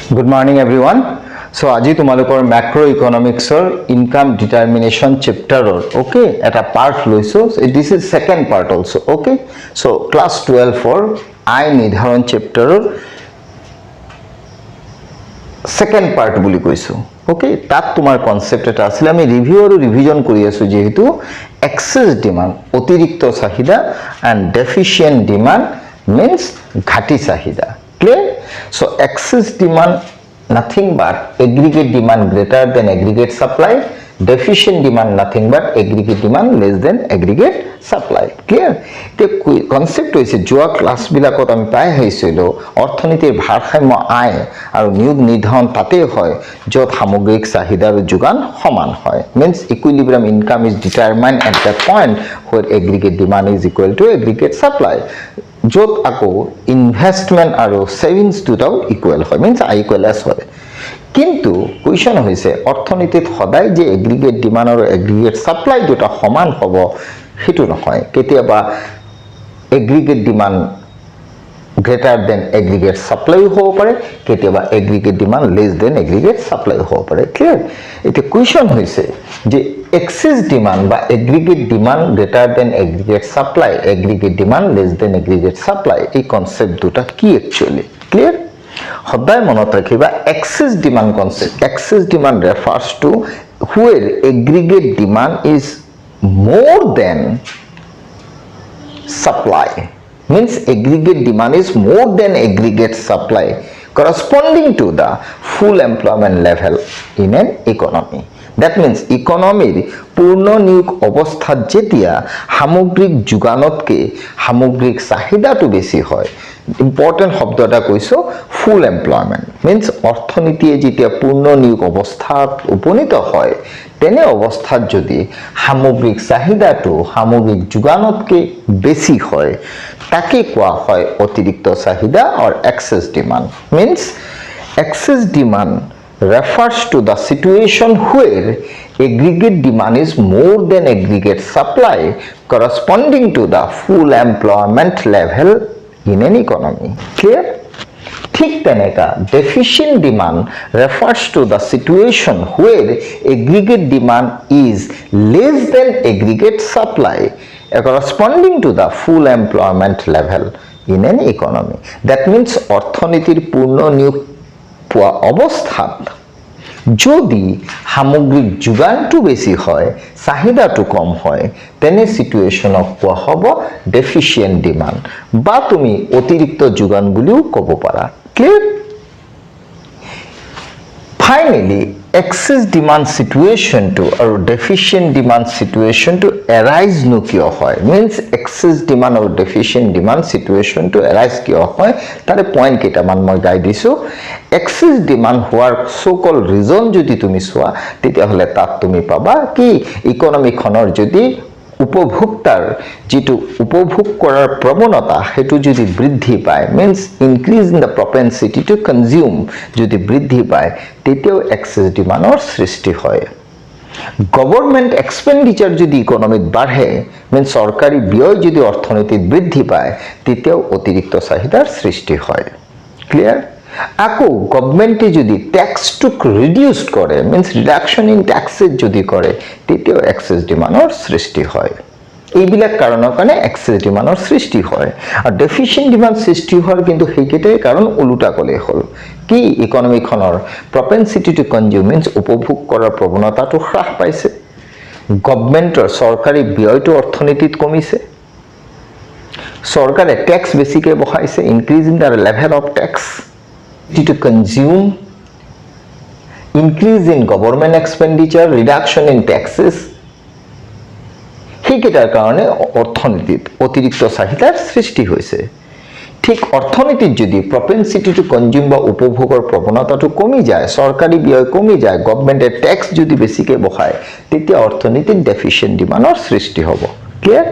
Good morning everyone. So আজি তোমালোকৰ macro economics income determination chapter okay eta part loiso. This is second part also okay. So class 12 for I নিৰ্ধাৰণ chapter second part বুলি কৈছো okay. তাত তোমাৰ concept এটা আছিল আমি review আৰু revision কৰি আছো যেহেতু excess demand অতিৰিক্ত চাহিদা and deficient demand means ঘাটি চাহিদা. Clear? So excess demand nothing but aggregate demand greater than aggregate supply, deficient demand nothing but aggregate demand less than aggregate supply. Clear? The concept is joa class bilakot ami pai haisilo orthonitir bharsaম্য আয় আৰু নিয়োগ নিৰ্ধাৰণ তাতে হয় যত সামগ্ৰিক চাহিদা আৰু যোগান সমান হয়. Means equilibrium income is determined at that point where aggregate demand is equal to aggregate supply. যত আকৌ ইনভেষ্টমেন্ট আৰু সেভিংস দুটাও ইকুয়াল হয় means I equal S হয়. কিন্তু কোৱেশ্চন হৈছে অৰ্থনীতিত সদায় যে এগ্ৰিগেট ডিমান্ড আৰু এগ্ৰিগেট সাপ্লাই দুটা সমান হ'ব হেতু নহয়. কেতিয়াবা aggregate demand greater than aggregate supply হ'ব পাৰে কেতিয়াবা aggregate demand less than aggregate supply হ'ব পাৰে. Clear? এটা কোৱেশ্চন হৈছে যে excess demand বা aggregate demand greater than aggregate supply, aggregate demand less than aggregate supply এই concept দুটা কি actually? Clear? সদায় মনত ৰাখিবা excess demand concept. Excess demand refers to where aggregate demand is more than supply. Means aggregate demand is more than aggregate supply corresponding to the full employment level in an economy. That means economy পূৰ্ণ নিয়োগ অৱস্থাত যেতিয়া সামগ্ৰিক যোগানতকে সামগ্ৰিক চাহিদাটো বেছি হয়. Important শব্দ এটা কৈছো ফুল এমপ্লয়মেন্ট means অৰ্থনীতিয়ে যেতিয়া পূৰ্ণ নিয়োগ অৱস্থাত উপনীত হয় তেনে অৱস্থাত যদি সামগ্ৰিক চাহিদাটো সামগ্ৰিক যোগানতকে বেছি হয় তাকে কোৱা হয় অতিৰিক্ত চাহিদা or excess demand. Means excess demand refers to the situation where aggregate demand is more than aggregate supply corresponding to the full employment level in an economy. Clear? ঠিক তেনেকা deficient demand refers to the situation where aggregate demand is less than aggregate supply corresponding to the full employment level in an economy. That means অৰ্থনীতিৰ পূৰ্ণ নিয়োগ পোৱা অৱস্থাত যদি সামগ্ৰিক যোগানটো বেছি হয় চাহিদাটো কম হয় তেনে সিচুৱেচনক কোৱা হ'ব ডেফিচিয়েন্ট ডিমান্ড বা তুমি অতিৰিক্ত যোগান বুলিও ক'ব পাৰা. Clear? Finally, excess demand situation to or deficient demand situation to arise no kiyo hoy means excess demand or deficient demand situation to arise kiyo hoy tare point keta man moi gai disu. Excess demand hoar so called reason jodi tumi soa tetia hole tat tumi paba ki economy khonor jodi উপভোক্তাৰ যেটো উপভোগ কৰাৰ প্ৰৱণতা হেতু যদি বৃদ্ধি পায় means increase in the propensity to consume যদি বৃদ্ধি পায় তেতিয়াও excess demand সৃষ্টি হয়. গভৰ্নমেন্ট এক্সপেন্ডিচাৰ যদি ইকোনমিত বাঢ়ে means সৰকাৰি ব্যয় যদি অৰ্থনীতিত বৃদ্ধি পায় তেতিয়াও অতিৰিক্ত চাহিদাৰ সৃষ্টি হয়. ক্লিয়াৰ? আকৌ গভৰ্নমেন্টে যদি ট্যাক্সটো ৰিডিউস কৰে means reduction in taxes যদি কৰে তেতিয়াও excess demand সৃষ্টি হয়. এইবিলাক কাৰণৰ কাৰণে excess demand সৃষ্টি হয়. আৰু deficient demand সৃষ্টি হোৱাৰ কিন্তু সেইকেইটাই কাৰণ উলুটা কলে হ'ল কি ইকোনমি খনৰ propensity to consume means উপভোগ কৰাৰ প্ৰৱণতাটো হ্ৰাস পাইছে. গভৰ্নমেন্টৰ সৰকাৰি ব্যয়টো অৰ্থনীতিত কমিছে. চৰকাৰে ট্যাক্স বেছিকৈ বহাইছে increase in the level of tax to consume, increase in government expenditure, reduction in taxes. সেইকেইটাৰ কাৰণে অৰ্থনীতিত অতিৰিক্ত চাহিদাৰ সৃষ্টি হৈছে. ঠিক অৰ্থনীতিত যদি propensity to consume বা উপভোগৰ প্ৰৱণতাটো কমি যায় সৰকাৰি ব্যয় কমি যায় গভৰ্নমেন্টে ট্যাক্স যদি বেছিকৈ বহায় তেতিয়া অৰ্থনীতিত ডেফিচিয়েন্ট ডিমান্ডৰ সৃষ্টি হ'ব. ক্লিয়াৰ?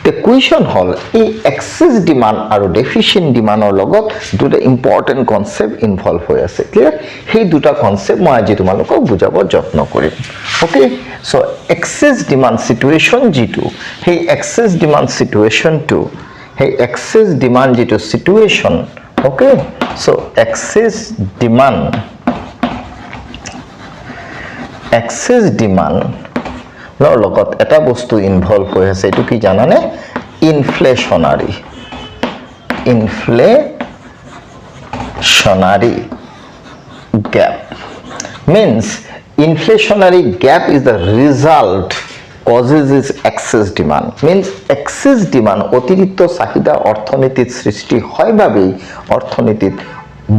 The question hol এই excess demand আৰু deficient demandৰ লগত দুটা important concept involve হৈ আছে. Clear? সেই দুটা concept মই আজি তোমালোকক বুজাব যত্ন কৰিম. Okay? So excess demand situation যেটো সেই excess demand situation to সেই excess demand যেটো situation okay so excess demand নৰ লগত এটা বস্তু ইনভলভ হৈ আছে এটো কি জানানে inflationary gap means inflationary gap is the result causes is excess demand means excess demand অতিরিক্ত চাহিদা অর্থনীতিত সৃষ্টি হয় বাবে অর্থনীতিত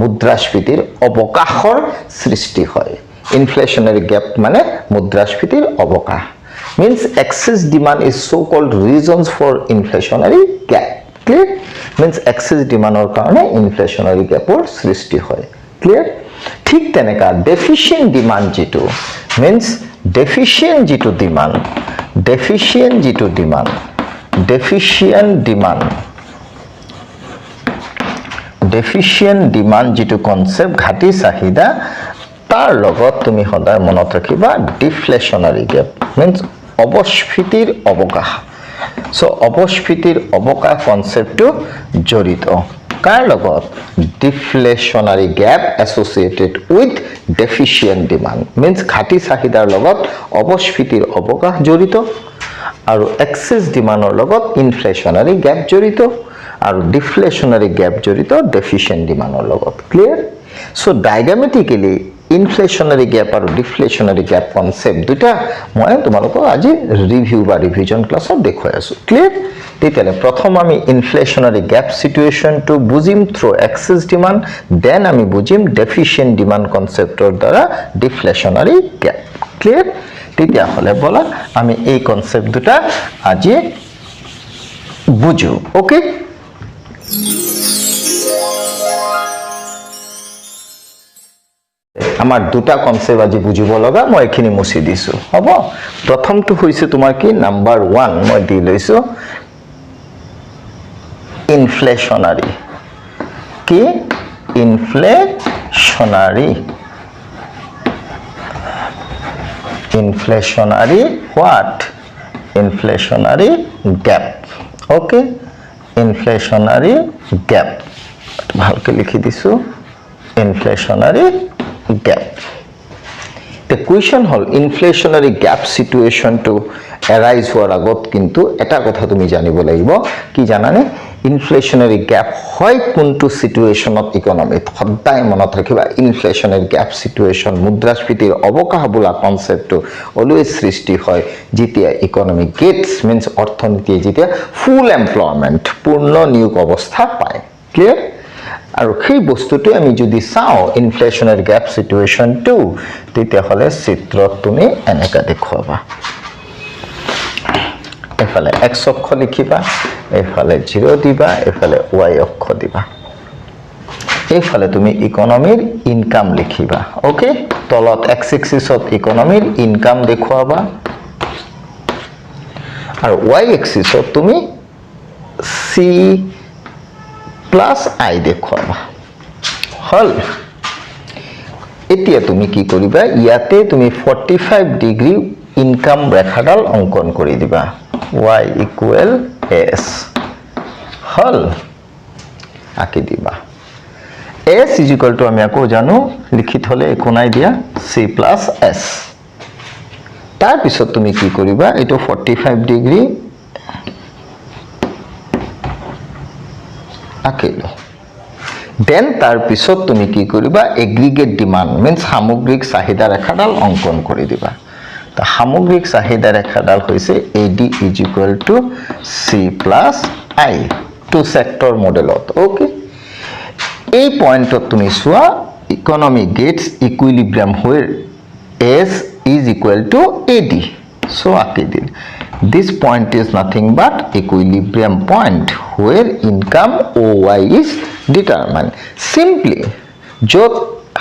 মুদ্রাস্ফীতির অবকাশৰ সৃষ্টি হয় inflationary gap মানে মুদ্রাস্ফীতির অবকাশ means excess demand is so called reasons for inflationary gap clear means excess demand or karone inflationary gap or সৃষ্টি হয় clear ঠিক তেনেকা deficient demand jitu means deficient demand jitu concept ঘাটি চাহিদা তার লগত তুমি সদায় মনত ৰাখিবা deflationary gap means অবস্ফীতিৰ অবকাশ so অবস্ফীতিৰ অবকাশ কনসেপ্টটো জড়িত কাৰ লগত deflationary gap associated with deficient demand means ঘাটি চাহিদাৰ লগত অবস্ফীতিৰ অবকাশ জড়িত আৰু excess demandৰ লগত inflationary gap জড়িত আৰু deflationary gap জড়িত deficient demandৰ লগত clear so diagrammatically inflationary gap আৰু deflationary gap concept দুটা মই তোমালোকক আজি ৰিভিউ বা ৰিভিজন ক্লাছত দেখুৱাই আছো ক্লিয়াৰ তেতিয়ালে প্ৰথম আমি inflationary gap situation to বুজিম through excess demand then আমি বুজিম deficient demand conceptৰ দ্বাৰা deflationary gap ক্লিয়াৰ তেতিয়া হলে বলা আমি এই কনসেপ্ট দুটা আজি বুজো ওকে আমার দুটা কনসেপ্ট আজি বুজিব লগা মই এখিনি মুছি দিছো হ'ব প্ৰথমটো হৈছে তোমাৰ কি নাম্বাৰ 1 মই দি লৈছো inflationary কি inflationary what inflationary gap okay inflationary gap ভালকে লিখি দিছো inflationary gap the question hol inflationary gap situation to arise হোৱাৰ আগত কিন্তু এটা কথা তুমি জানিব লাগিব কি জানানে inflationary gap হয় কোনটো সিচুৱেচনত ইকোনমিত সদায় মনত ৰাখিবা inflationary gap situation মুদ্ৰাস্ফীতিৰ অবকাশ বোলা কনসেপ্টটো অলৱেজ সৃষ্টি হয় যেতিয়া ইকোনমি গেটস means অৰ্থনীতি যেতিয়া ফুল এমপ্লয়মেন্ট পূৰ্ণ নিয়োগ অৱস্থা পায় ক্লিয়াৰ আৰু সেই বস্তুটো আমি যদি চাও inflationary gap situation to তেতিয়া হলে চিত্ৰত তুমি এনেকা দেখুৱাবা এফালে x অক্ষ লিখিবা এফালে 0 দিবা এফালে y অক্ষ দিবা এফালে তুমি ইকোনমিৰ ইনকাম লিখিবা ওকে তলত x এক্সিসত ইকোনমিৰ ইনকাম দেখুৱাবা আৰু y এক্সিসত তুমি c plus I দেখুৱাবা হল এতিয়া তুমি কি কৰিবা ইয়াতে তুমি 45 ডিগ্ৰী ইনকাম ৰেখাডাল অঙ্কন কৰি দিবা y equal s হল আকি দিবা s is equal to আমি আকৌ জানো লিখি থলে একো নাই দিয়া c plus s তাৰ পিছত তুমি কি কৰিবা এটো 45 ডিগ্ৰী আকিলো দেন তাৰ পিছত তুমি কি কৰিবা এগ্ৰিগেট ডিমান্ড মিন্স সামগ্ৰিক চাহিদা ৰেখাডাল অঙ্কন কৰি দিবা তা সামগ্ৰিক চাহিদা ৰেখাডাল হৈছে AD is equal to C plus I two sector মডেলত ওকে এই পয়েন্টত তুমি সোয়া economy gets equilibrium where S is equal to AD so আকি দিল this point is nothing but equilibrium point where income OY is determined simply যত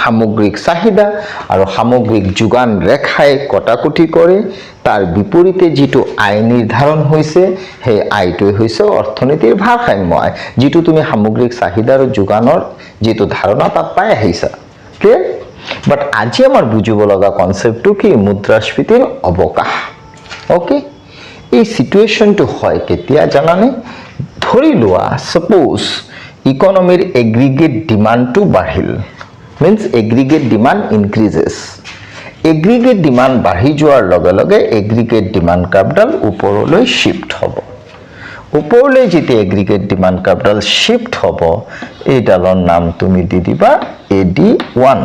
সামগ্রিক চাহিদা আৰু সামগ্ৰিক যোগান ৰেখাই কটাকটি কৰে তাৰ বিপৰীতে যেটো আয় নিৰ্ধাৰণ হৈছে হে আয়টো হৈছে অৰ্থনীতিৰ ভাৰসাম্য আয় যেটো তুমি সামগ্ৰিক চাহিদা আৰু যোগানৰ যেটো ধাৰণা তাত পাই আহিছা ক্লিয়াৰ বাট আজি আমাৰ বুজিব লগা কনসেপ্টটো কি মুদ্ৰাস্ফীতিৰ অবকাশ ওকে এই সিচুৱেচনটো হয় কেতিয়া জানানে ধৰি লোৱা সাপোজ ইকনমিৰ এগ্ৰিগেট ডিমান্ডটো বাঢ়িল means aggregate demand increases aggregate demand বাঢ়ি যোৱাৰ লগে লগে aggregate demand কাৰ্ভডাল ওপৰলৈ শিফট হ'ব ওপৰলৈ যেতিয়া aggregate demand কাৰ্ভডাল শিফট হ'ব এইডালৰ নাম তুমি দি দিবা AD1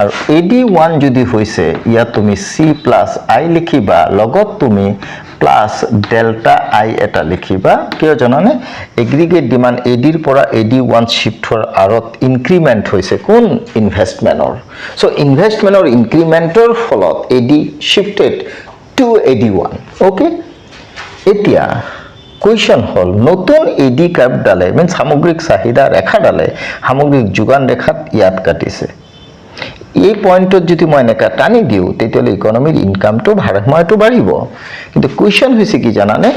আৰু AD1 যদি হৈছে ইয়াত তুমি C plus I লিখিবা লগত তুমি প্লাস ডেল্টা I এটা লিখিবা কিয় জানানে এগ্ৰিগেট ডিমান্ড AD ৰ পৰা AD1 শিফট হোৱাৰ আৰত ইনক্ৰিমেন্ট হৈছে কোন ইনভেষ্টমেন্টৰ সো ইনভেষ্টমেন্টৰ ইনক্ৰিমেন্টৰ ফলত AD shifted to AD1 okay এতিয়া কোৱেশ্চন হল নতুন AD কাৰ্ভডালে মিন্স সামগ্ৰিক চাহিদা ৰেখাডালে সামগ্ৰিক যোগান ৰেখাত ইয়াত কাটিছে এই পয়েন্টত যদি মই এনেকা টানি দিও তেতিয়ালে ইকনমিৰ ইনকামটো ভাৰসাম্যটো বাঢ়িব কিন্তু কোৱেশ্চন হৈছে কি জানানে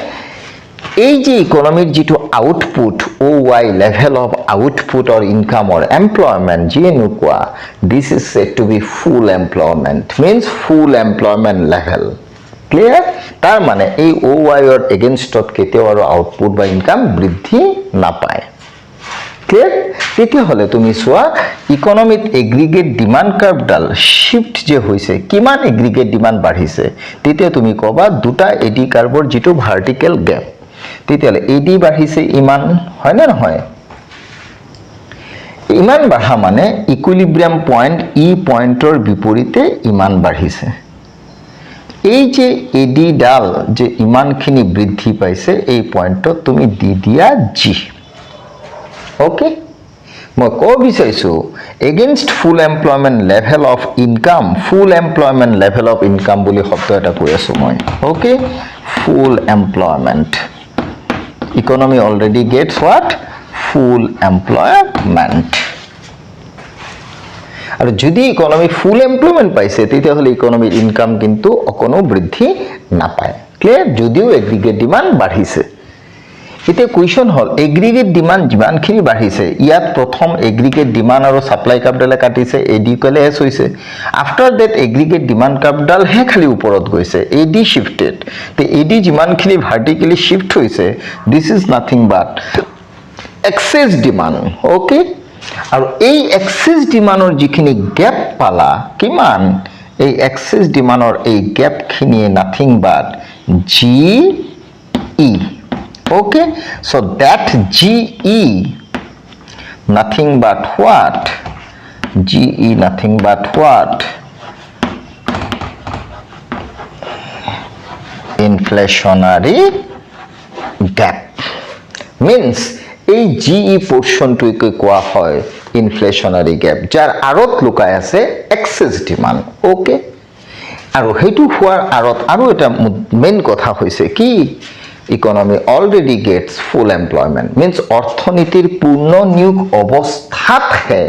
এই যে ইকনমিৰ যেটো output OY level of output or income or employment যেনো কোৱা this is said to be full employment means full employment level clear তাৰ মানে এই OY অৰ এগেইনষ্টত কেতিয়াও আৰু আউটপুট বা ইনকাম বৃদ্ধি নাপায় ক্লিয়ার তেতিয়া হলে তুমি সোয়া ইকনমিক এগ্রিগেট ডিমান্ড কার্ভডাল শিফট যে হইছে কিমান এগ্রিগেট ডিমান্ড বাঢ়িছে তেতিয়া তুমি কবা দুটা এডি কাৰ্ভৰ যেটো ভাৰ্টিকেল গ্যাপ তেতিয়া এডি বাঢ়িছে ইমান হয় না নহয় ইমান বাঢ়া মানে ইকুইলিব্ৰিয়াম পয়েন্ট ই পয়েন্টৰ বিপৰীতে ইমান বাঢ়িছে এই যে এডি ডাল যে ইমানখিনি বৃদ্ধি পাইছে এই পয়েন্টত তুমি দি দিয়া জি Okay মই কো বিচাৰিছো against full employment level of income full employment level of income বুলি শব্দ এটা কৈ আছো মই okay full employment economy already gets what full employment আৰু যদি ইকনমি ফুল এমপ্লয়মেন্ট পাইছে তেতিয়া হলে ইকনমিৰ ইনকাম কিন্তু অকনো বৃদ্ধি নাপায় ক্লিয়াৰ যদিও এগ্ৰিগেট ডিমান্ড বাঢ়িছে এটা কোৱেশ্চন হল এগ্ৰিগেট ডিমান্ড যিমানখিনি বাঢ়িছে ইয়াত প্ৰথম এগ্ৰিগেট ডিমান্ড আৰু সাপ্লাই কাৰ্ভডালে কাটিছে এডি কলে এস হৈছে আফটাৰ দ্যাট এগ্ৰিগেট ডিমান্ড কাৰ্ভডাল হে খালি ওপৰত গৈছে এডি শিফটেড তে এডি যিমানখিনি ভাৰ্টিকেলি শিফট হৈছে this is nothing but excess demand okay আৰু এই এক্সেস ডিমান্ডৰ যিখিনি গ্যাপ পালা কিমান এই এক্সেস ডিমান্ডৰ এই গ্যাপখিনি nothing but G E Okay, so that GE nothing but what? GE nothing but what? Inflationary gap. Means এই GE portion to কোৱা হয় inflationary gap যাৰ আৰত লুকাই আছে excess demand. Okay? আৰু হেতু হোৱাৰ আৰত আৰু এটা মেইন কথা হৈছে কি economy already gets full employment means অৰ্থনীতিৰ পূৰ্ণ নিয়োগ অৱস্থাত হে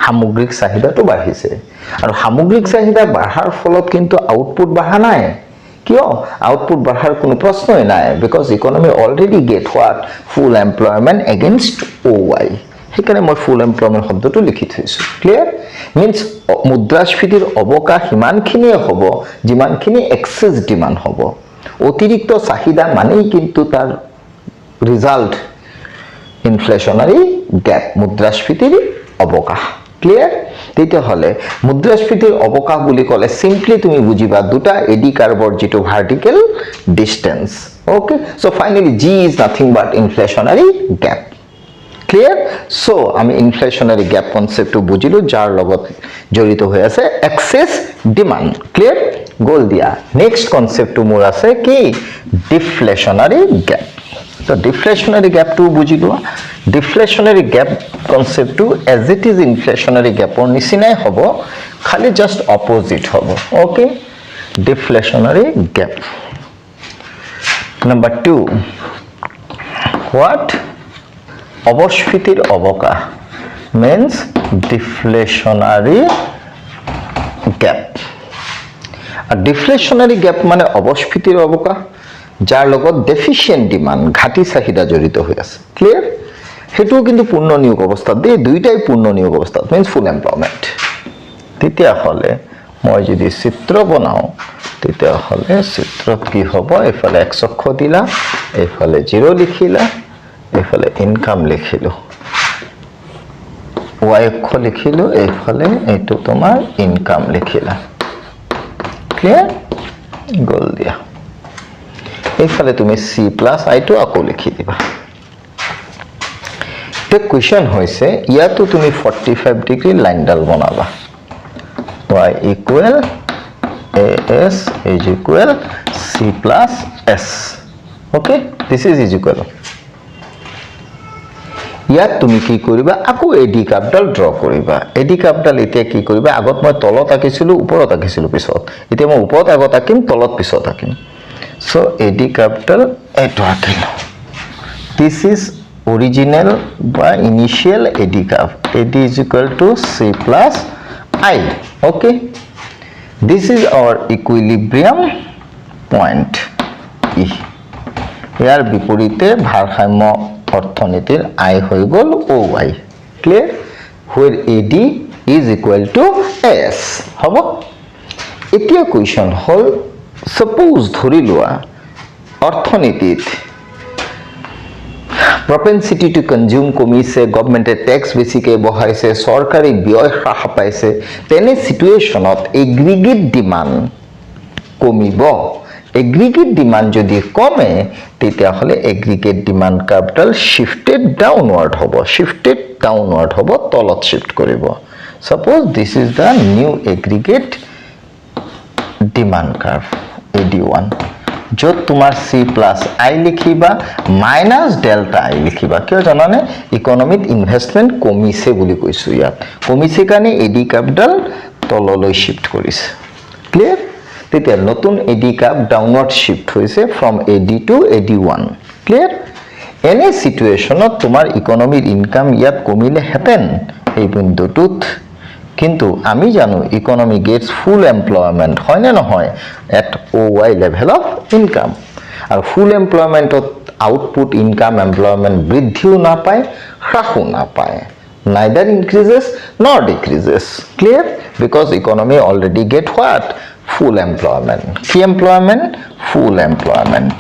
সামগ্ৰিক চাহিদাটো বাঢ়িছে আৰু সামগ্ৰিক চাহিদা বাঢ়াৰ ফলত কিন্তু আউটপুট বাঢ়া নাই কিয় আউটপুট বাঢ়াৰ কোনো প্ৰশ্নই নাই because economy already get what full employment against OY সেইকাৰণে মই ফুল এমপ্লয়মেন্ট শব্দটো লিখি থৈছো ক্লিয়াৰ means মুদ্ৰাস্ফীতিৰ অৱকাশ ইমানখিনিয়ে হ'ব যিমানখিনি এক্সেস ডিমান্ড হ'ব অতিরিক্ত চাহিদা মানেই কিন্তু তার রিজাল্ট ইনফ্লেশনারি গ্যাপ মুদ্রাস্ফীতির অবকাশ ক্লিয়ার তেতিয়া হলে মুদ্রাস্ফীতির অবকাশ বুলি কলে সিম্পলি তুমি বুজিবা দুটা এডি কাৰ্ভৰ যেটো vertical distance okay so finally G is nothing but inflationary gap clear so আমি ইনফ্লেশনারি গ্যাপ কনসেপ্টটো বুজিলো যাৰ লগত জড়িত হৈ আছে এক্সেস ডিমান্ড ক্লিয়াৰ গোল দিয়া নেক্সট কনসেপ্ট মোৰ আছে কি ডিফ্লেশনাৰি গ্যাপ তো ডিফ্লেশনাৰি গ্যাপ টু বুজিলো ডিফ্লেশনাৰি গ্যাপ কনসেপ্ট টু এজ ইট ইজ ইনফ্লেশনাৰি গ্যাপৰ নিচিনাই হ'ব খালি জাস্ট অপোজিট হ'ব okay deflationary gap number 2 what অবস্ফীতিৰ অৱকাশ means deflationary gap a deflationary gap মানে অবস্ফীতিৰ অৱকাশ যাৰ লগত deficient demand ঘাটি চাহিদা জড়িত হৈ আছে ক্লিয়াৰ হেতু কিন্তু পূৰ্ণ নিয়োগ অৱস্থাত দেই দুইটাই পূৰ্ণ নিয়োগ অৱস্থাত means full employment তেতিয়া হলে মই যদি চিত্ৰ বনাও তেতিয়া হলে চিত্ৰত কি হ'ব এফালে x অক্ষ দিলা এফালে 0 লিখিলা এফালে ইনকাম লিখিলো y অক্ষ লিখিলো এইফালে এইটো তোমাৰ ইনকাম লিখিলা ক্লিয়াৰ গল দিয়া এইফালে তুমি c প্লাস i টো আকৌ লিখি দিবা তে কোৱেশ্চন হৈছে ইয়াতো তুমি 45 ডিগ্ৰী লাইনডাল বনাবা y equal as is equal c plus s okay this is equal ইয়াত তুমি কি কৰিবা আকৌ এডি কাপডাল ড্ৰ কৰিবা এডি কাপডাল এতিয়া কি কৰিবা আগত মই তলত আঁকিছিলো ওপৰত আঁকিছিলো পিছত এতিয়া মই ওপৰত আগত আঁকিম তলত পিছত আঁকিম সো এডি কাপডাল এটো আঁকিলো this is original by initial AD curve AD is equal to C plus I okay this is our equilibrium point E ইয়াৰ বিপৰীতে ভাৰসাম্য অৰ্থনীতিৰ I হৈ গল OY clear where AD is equal to S হ'ব এতিয়া question হল suppose ধৰি লোৱা অৰ্থনীতিত propensity to consume কমিছে গভৰ্নমেন্টে ট্যাক্স বেছিকে বহাইছে সৰকাৰি ব্যয় হ্ৰাস পাইছে তেনে সিচুৱেশনত এগ্ৰিগেট ডিমান্ড কমিব এগ্ৰিগেট ডিমান্ড যদি কমে তেতিয়া হলে এগ্ৰিগেট ডিমান্ড কাৰ্ভডাল শিফটেড ডাউনৱাৰ্ড হ'ব তলত শিফট কৰিব suppose this is the new aggregate demand curve AD1 যত তোমাৰ c plus i লিখিবা minus delta i লিখিবা কিয় জানানে ইকোনমিক ইনভেষ্টমেন্ট কমিছে বুলি কৈছো ইয়াত কমিছে কাৰণে এডি কাপডাল তললৈ শিফট কৰিছে ক্লিয়াৰ তেতিয়া নতুন এডি কাপ ডাউনৱাৰ্ড শিফট হৈছে ফ্ৰম এডি টু এডি1 ক্লিয়াৰ এনে সিচুৱেশনত তোমাৰ ইকোনমিক ইনকাম ইয়াত কমিলে হেতেন এই বিন্দুটোত কিন্তু আমি জানো ইকোনমি গেটস ফুল এমপ্লয়মেন্ট হয় না নহয় at OY level of income আর ফুল এমপ্লয়মেন্টত আউটপুট ইনকাম এমপ্লয়মেন্ট বৃদ্ধিও না পায় হ্রাসও না পায় neither increases nor decreases clear because economy already get what full employment কি employment full employment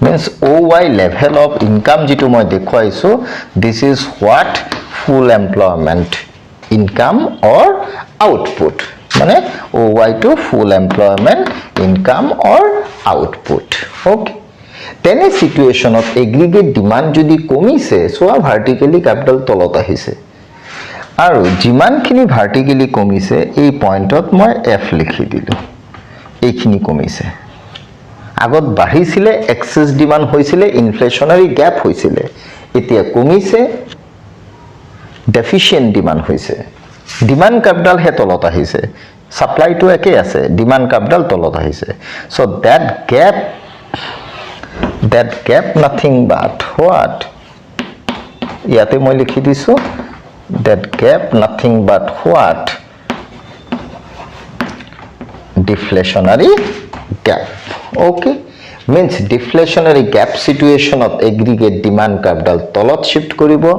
means OY level of income jitu moi dekhwaisu this is what full employment income or output mane OY to full employment income or output okay tene situation of aggregate demand jodi komise so vertically capital tolot ahise aru demand khini vertically komise ei point ot moi f likhi dilu eikhini komise আগত বাঢ়িছিলে access demand হৈছিলে inflationary gap হৈছিলে এতিয়া কমিছে ডেফিশিয়েন্ট demand হৈছে demand capital হে তলত আহিছে supply তো একে আছে ডিমান্ড ক্যাপিটাল তলত আহিছে so that gap nothing but what ইয়াতে মই লিখি দিছো that gap nothing but what deflationary gap okay means deflationary gap situation of aggregate demand curve dal tolot shift koribo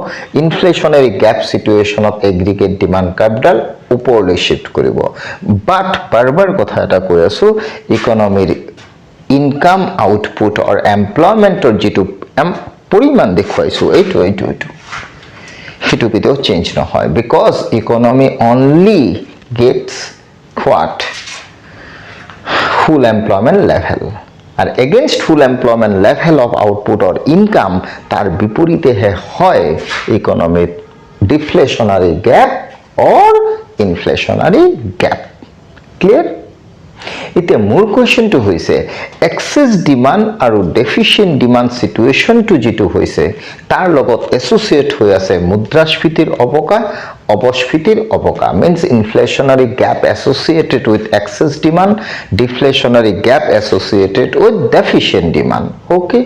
inflationary gap situation of aggregate demand curve dal uporle shift koribo but barbar kotha eta koi asu economy income output or employment or jitu poriman dekhwaisu eito hitu bideo change no hoy because economy only gets what full employment level আর against full employment level of output or income তার বিপরীতে হয় economic deflationary gap or inflationary gap clear এতিয়া মূল কোৱেশ্চনটো হৈছে access demand আৰু ডেফিশিয়েন্ট demand সিচুৱেশনটো যেটো হৈছে তাৰ লগত এসোসিয়েট হৈ আছে মুদ্ৰাস্ফীতিৰ অপস্ফীতিৰ অৱকা means inflationary gap associated with excess demand deflationary gap associated with deficient demand okay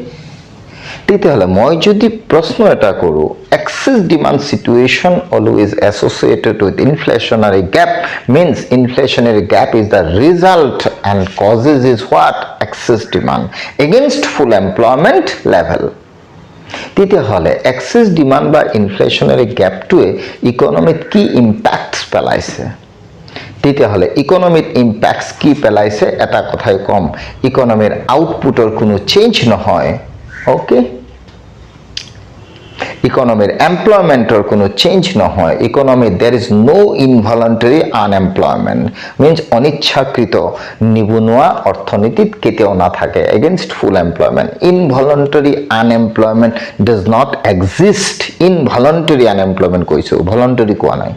তেতিয়াহলে মই যদি প্ৰশ্ন এটা কৰো excess demand situation always associated with inflationary gap means inflationary gap is the result and causes is what excess demand against full employment level তেতিয়াহলে excess demand বা inflationary gap টোৱে ইকোনমিত কি ইম্প্যাক্টস পেলাইছে তেতিয়াহলে ইকোনমিক ইম্প্যাক্টস কি পেলাইছে এটা কথাই কম ইকোনমিৰ আউটপুটৰ কোনো চেঞ্জ নহয় okay ইকোনমিৰ এমপ্লয়মেন্টৰ কোনো চেঞ্জ নহয় economy there is no involuntary unemployment means অনিচ্ছাকৃত নিবনুৱা অৰ্থনীতিত কেতিয়াও নাথাকে against full employment involuntary unemployment does not exist involuntary unemployment কৈছো ভলন্টাৰি কোৱা নাই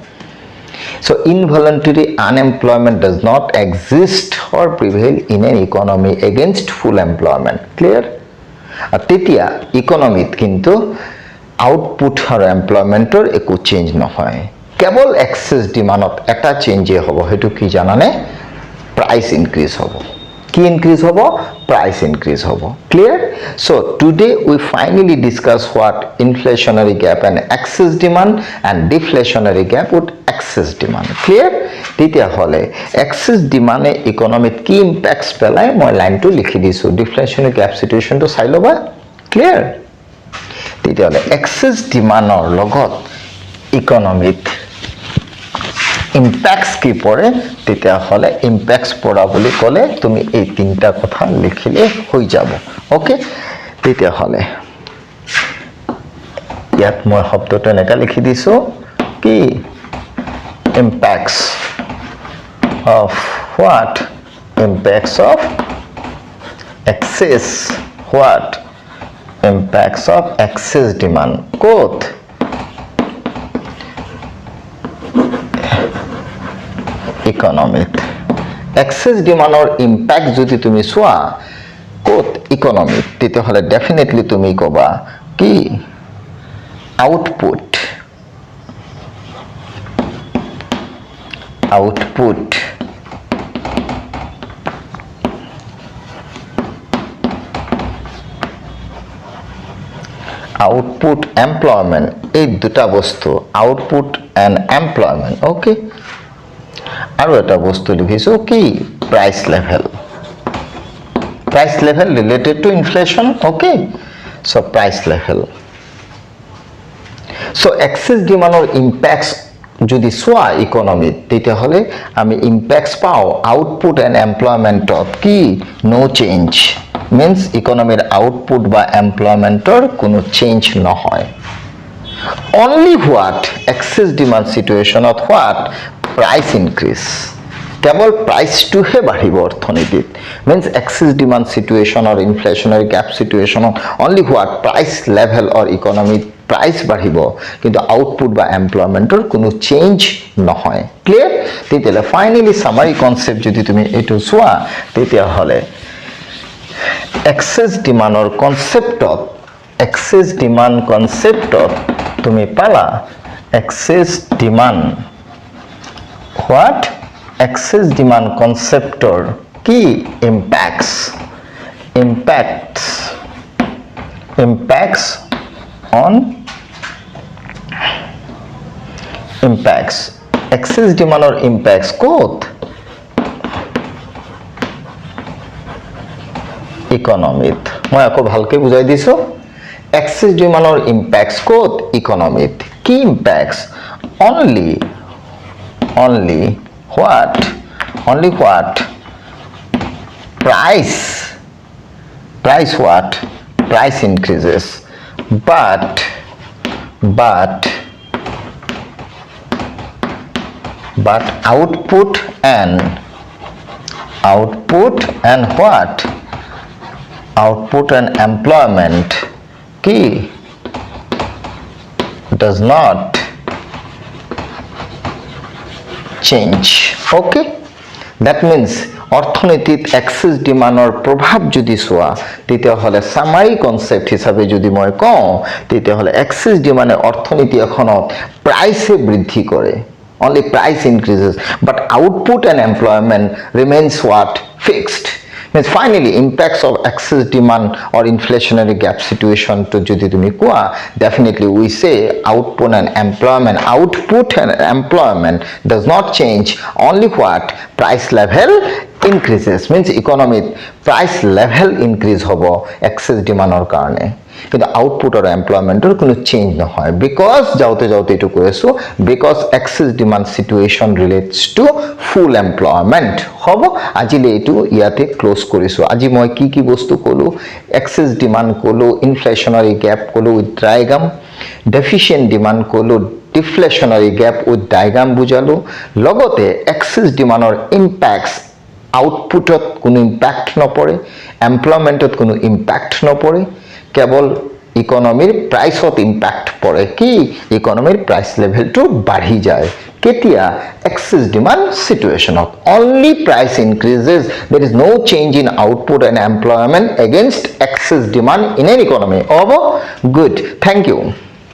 So involuntary unemployment does not exist or prevail in an economy against full employment. Clear? তেতিয়া ইকোনমিত কিন্তু আউটপুট আৰু এমপ্লয়মেন্টৰ একো চেঞ্জ নহয় কেৱল এক্সেস ডিমান্ডত এটা চেঞ্জে হ'ব হেতু কি জানানে প্ৰাইস ইনক্ৰিজ হ'ব কি ইনক্ৰিজ হ'ব price increase hobo clear so today we finally discuss what inflationary gap and excess demand and deflationary gap with excess demand clear titia hole excess demand e economy ki impacts pelai moi line to likhi disu deflationary gap situation to sai loba clear titia hole excess demand or logot economy impacts কি পড়ে তেতিয়া হলে impacts পড়া বলি কলে তুমি এই তিনটা কথা লিখিলে হৈ যাব ওকে তেতিয়া হলে ইয়াত মই শব্দটো এনেকা লিখি দিছো কি impacts of what impacts of excess what impacts of excess demand কোত economic excess demand or impact যদি তুমি সোয়া কোত economic তেতে হলে definitely তুমি কবা কি output employment এই দুটা বস্তু output and employment okay আৰু এটা বস্তু লিখিছো কি price level related to inflation okay so price level so excess demand or impacts যদি সোয়া ইকোনমি তেতে হলে আমি impacts পাও output and employment of কি no change means ইকোনমির output বা employment এর কোনো চেঞ্জ নহয় only what excess demand situation of what price increase cable price to হে বাঢ়িব অৰ্থনীতিত means excess demand situation or inflationary gap situation only what price level or economy price বাঢ়িব কিন্তু output বা employment এর কোনো চেঞ্জ নহয় ক্লিয়াৰ তেতিয়ালে ফাইনালি সামারি কনসেপ্ট যদি তুমি এটো সোয়া তেতিয়া হলে excess demand or conceptত তুমি পালা excess demand what excess demand conceptor key impacts on excess demand or impacts code economy মই আকৌ ভালকে বুজাই দিছো excess demand or impacts code economy key impacts only what price what price increases but output and what output and employment key does not change okay that means অৰ্থনীতিত access ডিমান্ডৰ প্ৰভাৱ যদি সোৱা তেতিয়া হলে সামাৰি কনসেপ্ট হিচাপে যদি মই কওঁ তেতিয়া হলে এক্সেস ডিমান্ডে অৰ্থনীতি এখনত প্ৰাইসে বৃদ্ধি কৰে only price increases but output and employment remains what fixed means finally impacts of excess demand or inflationary gap situation to jodi tumi koa definitely we say output and employment does not change only what price level increases means economy price level increase hobo excess demand or karone কিন্তু output আর এমপ্লয়মেন্টৰ কোনো change নহয় because যাওতে এটো কৈছো because excess demand situation relates to full employment হ'ব আজিলে এটো ইয়াতে ক্লোজ কৰিছো আজি মই কি বস্তু কলো এক্সেস ডিমান্ড কলো ইনফ্লেশনারি গ্যাপ কলো উইথ ডায়াগ্রাম Deficient demand কলো, deflationary gap with diagram বুজালো, লগতে excess demandৰ impacts আউটপুটত কোনো ইম্প্যাক্ট নপৰে, এমপ্লয়মেণ্টত কোনো ইম্প্যাক্ট নপৰে, কেৱল ইকনমিৰ প্ৰাইচত ইম্প্যাক্ট পৰে। কি ইকনমিৰ প্ৰাইচ লেভেলটো বাঢ়ি যায় কেতিয়া এক্সেস ডিমান্ড সিচুৱেশ্যনত। Only price increases, there is no change in output and employment against excess demand in an economy. Over? Good. Thank you.